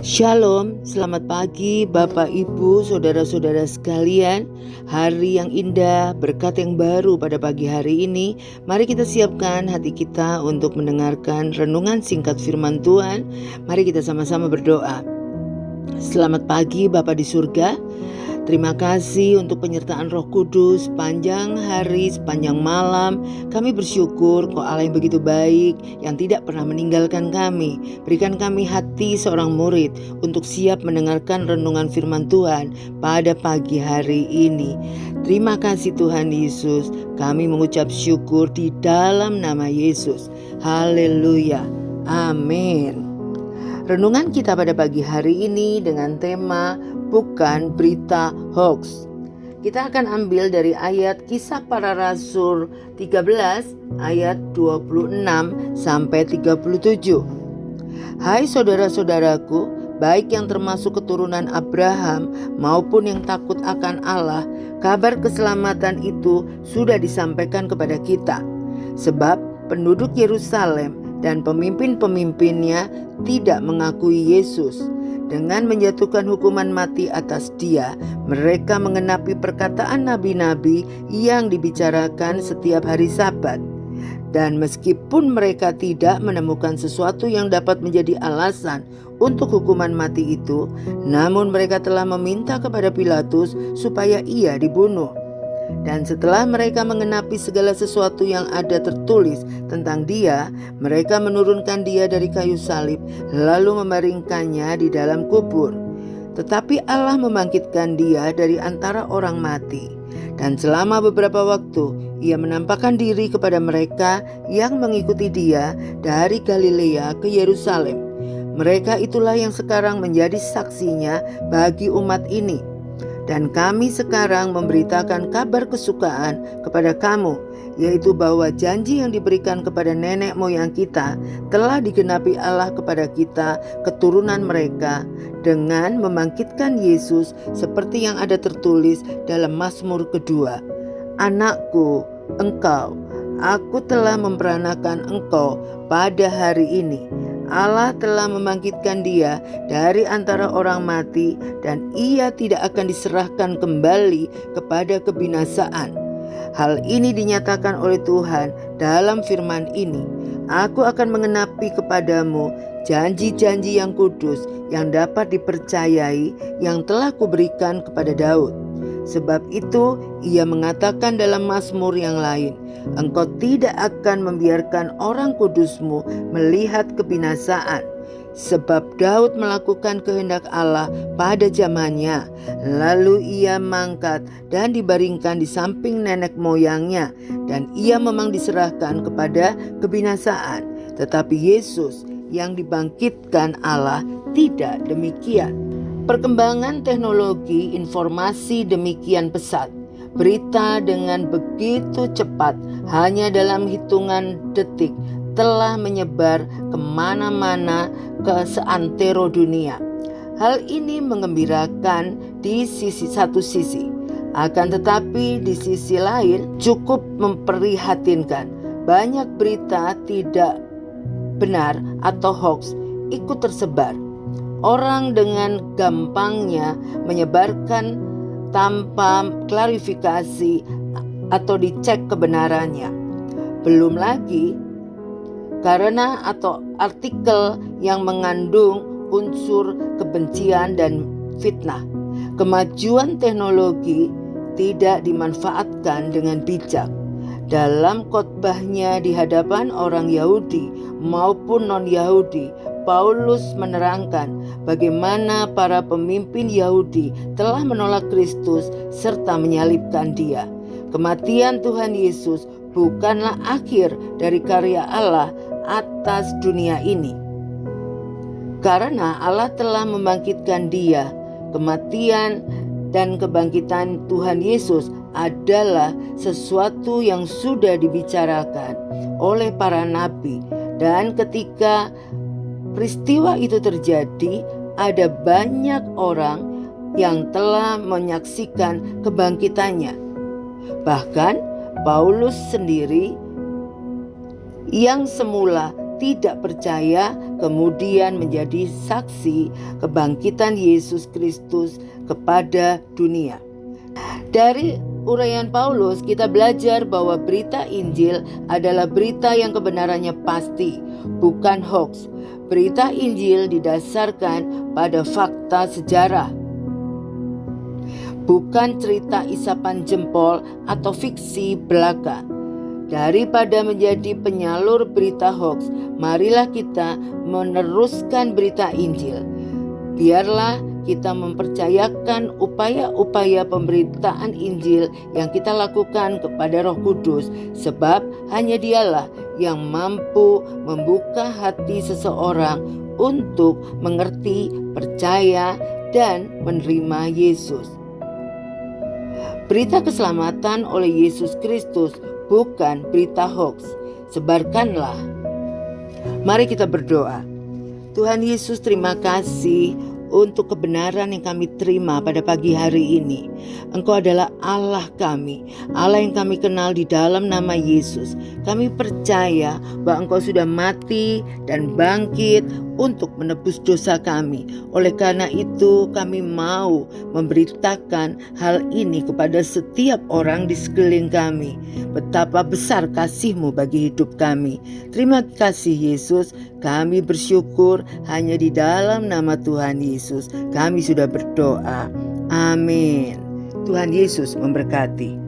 Shalom, selamat pagi Bapak Ibu, saudara-saudara sekalian. Hari yang indah, berkat yang baru pada pagi hari ini. Mari kita siapkan hati kita untuk mendengarkan renungan singkat firman Tuhan. Mari kita sama-sama berdoa. Selamat pagi Bapa di surga. Terima kasih untuk penyertaan Roh Kudus sepanjang hari, sepanjang malam. Kami bersyukur Kau Allah yang begitu baik, yang tidak pernah meninggalkan kami. Berikan kami hati seorang murid untuk siap mendengarkan renungan firman Tuhan pada pagi hari ini. Terima kasih Tuhan Yesus. Kami mengucap syukur di dalam nama Yesus. Haleluya. Amin. Renungan kita pada pagi hari ini dengan tema bukan berita hoax. Kita akan ambil dari ayat Kisah Para Rasul 13 ayat 26 sampai 37. Hai saudara-saudaraku, baik yang termasuk keturunan Abraham maupun yang takut akan Allah, kabar keselamatan itu sudah disampaikan kepada kita. Sebab penduduk Yerusalem dan pemimpin-pemimpinnya tidak mengakui Yesus. Dengan menjatuhkan hukuman mati atas dia, mereka mengenapi perkataan nabi-nabi yang dibicarakan setiap hari Sabat. Dan meskipun mereka tidak menemukan sesuatu yang dapat menjadi alasan untuk hukuman mati itu, namun mereka telah meminta kepada Pilatus supaya ia dibunuh. Dan setelah mereka mengenapi segala sesuatu yang ada tertulis tentang dia, mereka menurunkan dia dari kayu salib, lalu membaringkannya di dalam kubur. Tetapi Allah membangkitkan dia dari antara orang mati. Dan selama beberapa waktu, ia menampakkan diri kepada mereka yang mengikuti dia dari Galilea ke Yerusalem. Mereka itulah yang sekarang menjadi saksinya bagi umat ini. Dan kami sekarang memberitakan kabar kesukaan kepada kamu, yaitu bahwa janji yang diberikan kepada nenek moyang kita telah digenapi Allah kepada kita, keturunan mereka, dengan membangkitkan Yesus seperti yang ada tertulis dalam Mazmur kedua. Anakku, engkau, aku telah memperanakan engkau pada hari ini. Allah telah membangkitkan dia dari antara orang mati dan ia tidak akan diserahkan kembali kepada kebinasaan. Hal ini dinyatakan oleh Tuhan dalam firman ini. Aku akan mengenapi kepadamu janji-janji yang kudus yang dapat dipercayai yang telah kuberikan kepada Daud. Sebab itu ia mengatakan dalam Mazmur yang lain, engkau tidak akan membiarkan orang kudusmu melihat kebinasaan. Sebab Daud melakukan kehendak Allah pada zamannya, lalu ia mangkat dan dibaringkan di samping nenek moyangnya, dan ia memang diserahkan kepada kebinasaan. Tetapi Yesus yang dibangkitkan Allah tidak demikian. Perkembangan teknologi informasi demikian pesat. Berita dengan begitu cepat, hanya dalam hitungan detik telah menyebar kemana-mana ke seantero dunia. Hal ini mengembirakan di satu sisi. Akan tetapi di sisi lain cukup memprihatinkan. Banyak berita tidak benar atau hoax ikut tersebar. Orang dengan gampangnya menyebarkan tanpa klarifikasi atau dicek kebenarannya. Belum lagi karena atau artikel yang mengandung unsur kebencian dan fitnah. Kemajuan teknologi tidak dimanfaatkan dengan bijak. Dalam khotbahnya di hadapan orang Yahudi maupun non-Yahudi, Paulus menerangkan bagaimana para pemimpin Yahudi telah menolak Kristus serta menyalibkan dia. Kematian Tuhan Yesus bukanlah akhir dari karya Allah atas dunia ini. Karena Allah telah membangkitkan dia, kematian dan kebangkitan Tuhan Yesus adalah sesuatu yang sudah dibicarakan oleh para nabi. Dan ketika peristiwa itu terjadi, ada banyak orang yang telah menyaksikan kebangkitannya. Bahkan Paulus sendiri yang semula tidak percaya kemudian menjadi saksi kebangkitan Yesus Kristus kepada dunia. Dari uraian Paulus kita belajar bahwa berita Injil adalah berita yang kebenarannya pasti, bukan hoax. Berita Injil didasarkan pada fakta sejarah, bukan cerita isapan jempol atau fiksi belaka. Daripada menjadi penyalur berita hoax, marilah kita meneruskan berita Injil. Biarlah kita mempercayakan upaya-upaya pemberitaan Injil yang kita lakukan kepada Roh Kudus, sebab hanya Dialah yang mampu membuka hati seseorang untuk mengerti, percaya, dan menerima Yesus. Berita keselamatan oleh Yesus Kristus bukan berita hoax. Sebarkanlah. Mari kita berdoa. Tuhan Yesus, terima kasih untuk kebenaran yang kami terima pada pagi hari ini. Engkau adalah Allah kami, Allah yang kami kenal di dalam nama Yesus. Kami percaya bahwa Engkau sudah mati dan bangkit untuk menebus dosa kami. Oleh karena itu kami mau memberitakan hal ini kepada setiap orang di sekeliling kami. Betapa besar kasih-Mu bagi hidup kami. Terima kasih Yesus. Kami bersyukur hanya di dalam nama Tuhan Yesus kami sudah berdoa. Amin. Tuhan Yesus memberkati.